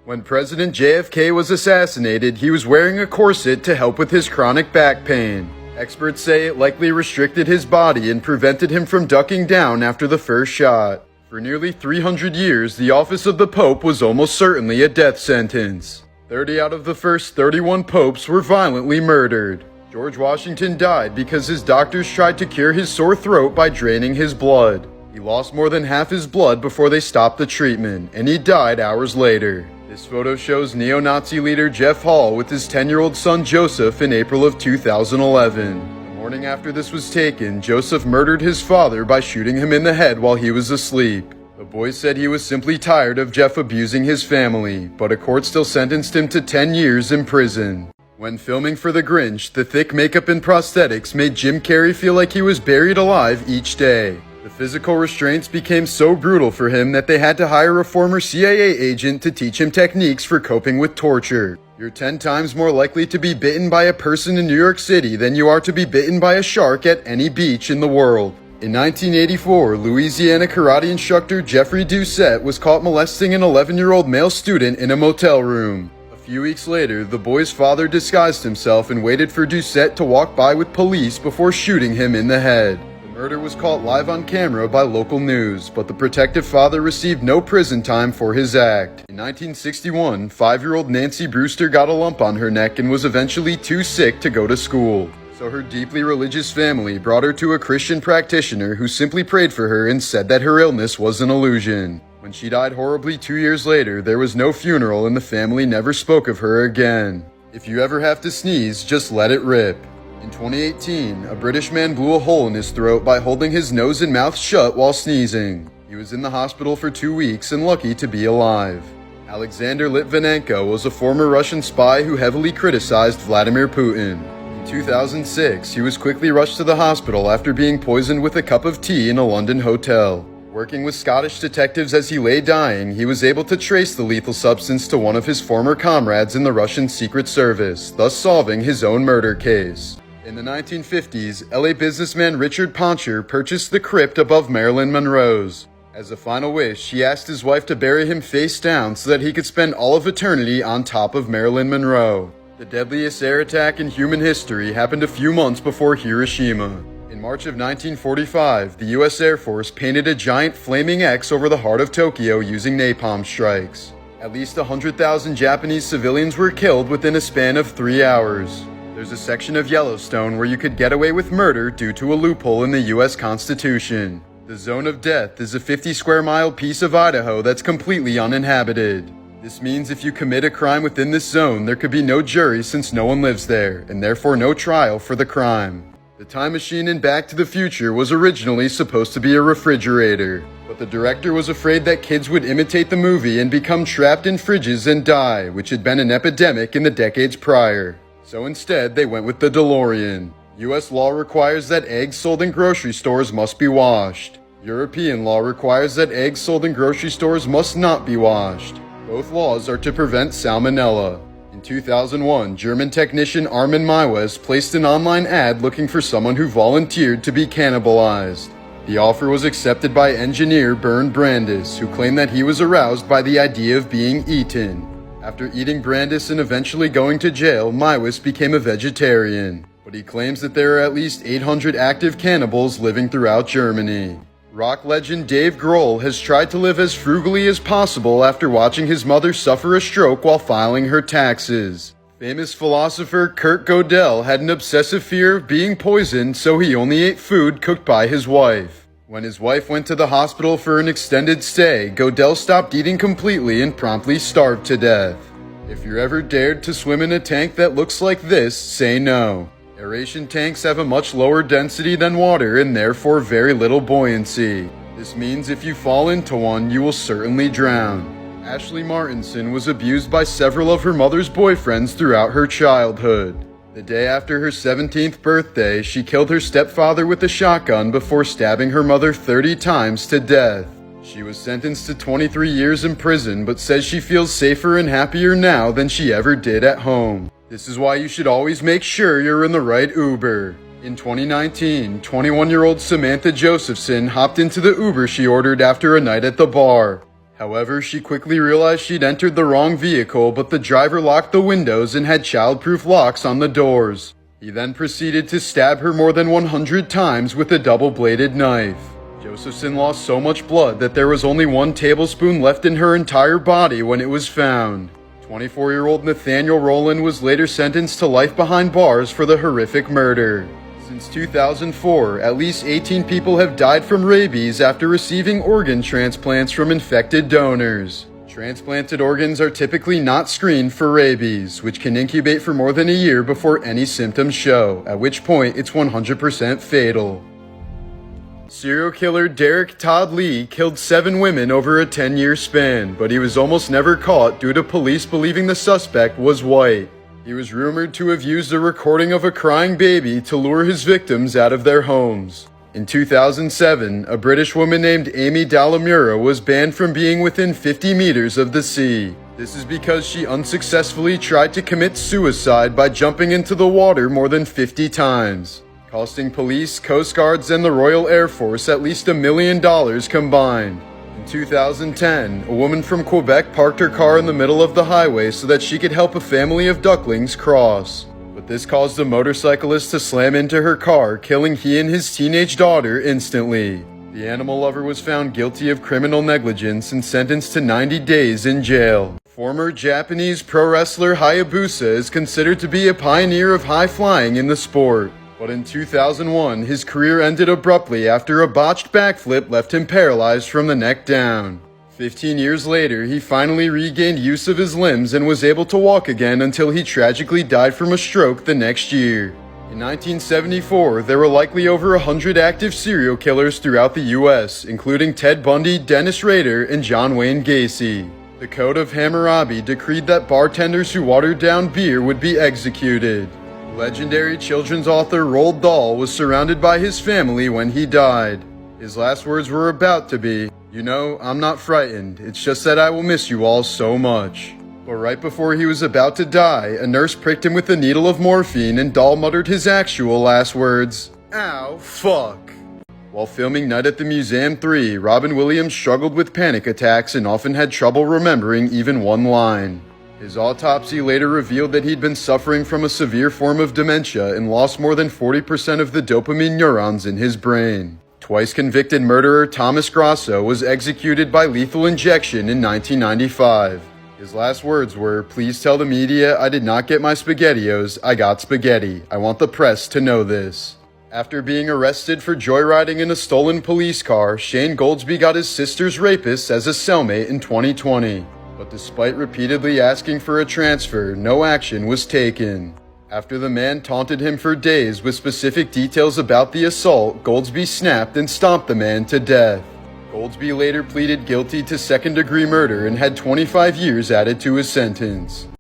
When President JFK was assassinated, he was wearing a corset to help with his chronic back pain. Experts say it likely restricted his body and prevented him from ducking down after the first shot. For nearly 300 years, the office of the Pope was almost certainly a death sentence. 30 out of the first 31 popes were violently murdered. George Washington died because his doctors tried to cure his sore throat by draining his blood. He lost more than half his blood before they stopped the treatment, and he died hours later. This photo shows neo-Nazi leader Jeff Hall with his 10-year-old son Joseph in April of 2011. The morning after this was taken, Joseph murdered his father by shooting him in the head while he was asleep. The boy said he was simply tired of Jeff abusing his family, but a court still sentenced him to 10 years in prison. When filming for The Grinch, the thick makeup and prosthetics made Jim Carrey feel like he was buried alive each day. The physical restraints became so brutal for him that they had to hire a former CIA agent to teach him techniques for coping with torture. You're 10 times more likely to be bitten by a person in New York City than you are to be bitten by a shark at any beach in the world. In 1984, Louisiana karate instructor Jeffrey Doucette was caught molesting an 11-year-old male student in a motel room. A few weeks later, the boy's father disguised himself and waited for Doucette to walk by with police before shooting him in the head. The murder was caught live on camera by local news, but the protective father received no prison time for his act. In 1961, 5-year-old Nancy Brewster got a lump on her neck and was eventually too sick to go to school. So her deeply religious family brought her to a Christian practitioner who simply prayed for her and said that her illness was an illusion. When she died horribly 2 years later, there was no funeral and the family never spoke of her again. If you ever have to sneeze, just let it rip. In 2018, a British man blew a hole in his throat by holding his nose and mouth shut while sneezing. He was in the hospital for 2 weeks and lucky to be alive. Alexander Litvinenko was a former Russian spy who heavily criticized Vladimir Putin. In 2006, he was quickly rushed to the hospital after being poisoned with a cup of tea in a London hotel. Working with Scottish detectives as he lay dying, he was able to trace the lethal substance to one of his former comrades in the Russian Secret Service, thus solving his own murder case. In the 1950s, LA businessman Richard Poncher purchased the crypt above Marilyn Monroe's. As a final wish, he asked his wife to bury him face down so that he could spend all of eternity on top of Marilyn Monroe. The deadliest air attack in human history happened a few months before Hiroshima. In March of 1945, the U.S. Air Force painted a giant flaming X over the heart of Tokyo using napalm strikes. At least 100,000 Japanese civilians were killed within a span of 3 hours. There's a section of Yellowstone where you could get away with murder due to a loophole in the U.S. Constitution. The Zone of Death is a 50-square-mile piece of Idaho that's completely uninhabited. This means if you commit a crime within this zone, there could be no jury since no one lives there, and therefore no trial for the crime. The time machine in Back to the Future was originally supposed to be a refrigerator, but the director was afraid that kids would imitate the movie and become trapped in fridges and die, which had been an epidemic in the decades prior. So instead, they went with the DeLorean. US law requires that eggs sold in grocery stores must be washed. European law requires that eggs sold in grocery stores must not be washed. Both laws are to prevent salmonella. In 2001, German technician Armin Maiwes placed an online ad looking for someone who volunteered to be cannibalized. The offer was accepted by engineer Bernd Brandis, who claimed that he was aroused by the idea of being eaten. After eating Brandis and eventually going to jail, Maiwes became a vegetarian. But he claims that there are at least 800 active cannibals living throughout Germany. Rock legend Dave Grohl has tried to live as frugally as possible after watching his mother suffer a stroke while filing her taxes. Famous philosopher Kurt Gödel had an obsessive fear of being poisoned, so he only ate food cooked by his wife. When his wife went to the hospital for an extended stay, Gödel stopped eating completely and promptly starved to death. If you're ever dared to swim in a tank that looks like this, say no. Aeration tanks have a much lower density than water and therefore very little buoyancy. This means if you fall into one, you will certainly drown. Ashley Martinson was abused by several of her mother's boyfriends throughout her childhood. The day after her 17th birthday, she killed her stepfather with a shotgun before stabbing her mother 30 times to death. She was sentenced to 23 years in prison, but says she feels safer and happier now than she ever did at home. This is why you should always make sure you're in the right Uber. In 2019, 21-year-old Samantha Josephson hopped into the Uber she ordered after a night at the bar. However, she quickly realized she'd entered the wrong vehicle, but the driver locked the windows and had childproof locks on the doors. He then proceeded to stab her more than 100 times with a double-bladed knife. Josephson lost so much blood that there was only 1 tablespoon left in her entire body when it was found. 24-year-old Nathaniel Rowland was later sentenced to life behind bars for the horrific murder. Since 2004, at least 18 people have died from rabies after receiving organ transplants from infected donors. Transplanted organs are typically not screened for rabies, which can incubate for more than a year before any symptoms show, at which point it's 100% fatal. Serial killer Derek Todd Lee killed 7 women over a 10-year span, but he was almost never caught due to police believing the suspect was white. He was rumored to have used a recording of a crying baby to lure his victims out of their homes. In 2007, a British woman named Amy Dallamura was banned from being within 50 meters of the sea. This is because she unsuccessfully tried to commit suicide by jumping into the water more than 50 times, costing police, Coast Guards, and the Royal Air Force at least $1 million combined. In 2010, a woman from Quebec parked her car in the middle of the highway so that she could help a family of ducklings cross. But this caused a motorcyclist to slam into her car, killing he and his teenage daughter instantly. The animal lover was found guilty of criminal negligence and sentenced to 90 days in jail. Former Japanese pro wrestler Hayabusa is considered to be a pioneer of high flying in the sport. But in 2001, his career ended abruptly after a botched backflip left him paralyzed from the neck down. 15 years later, he finally regained use of his limbs and was able to walk again until he tragically died from a stroke the next year. In 1974, there were likely over 100 active serial killers throughout the U.S., including Ted Bundy, Dennis Rader, and John Wayne Gacy. The Code of Hammurabi decreed that bartenders who watered down beer would be executed. Legendary children's author Roald Dahl was surrounded by his family when he died. His last words were about to be, "You know, I'm not frightened, it's just that I will miss you all so much." But right before he was about to die, a nurse pricked him with a needle of morphine and Dahl muttered his actual last words, "Ow, fuck." While filming Night at the Museum 3, Robin Williams struggled with panic attacks and often had trouble remembering even one line. His autopsy later revealed that he'd been suffering from a severe form of dementia and lost more than 40% of the dopamine neurons in his brain. Twice convicted murderer Thomas Grasso was executed by lethal injection in 1995. His last words were, "Please tell the media I did not get my SpaghettiOs, I got spaghetti. I want the press to know this." After being arrested for joyriding in a stolen police car, Shane Goldsby got his sister's rapist as a cellmate in 2020. But despite repeatedly asking for a transfer, no action was taken. After the man taunted him for days with specific details about the assault, Goldsby snapped and stomped the man to death. Goldsby later pleaded guilty to second-degree murder and had 25 years added to his sentence.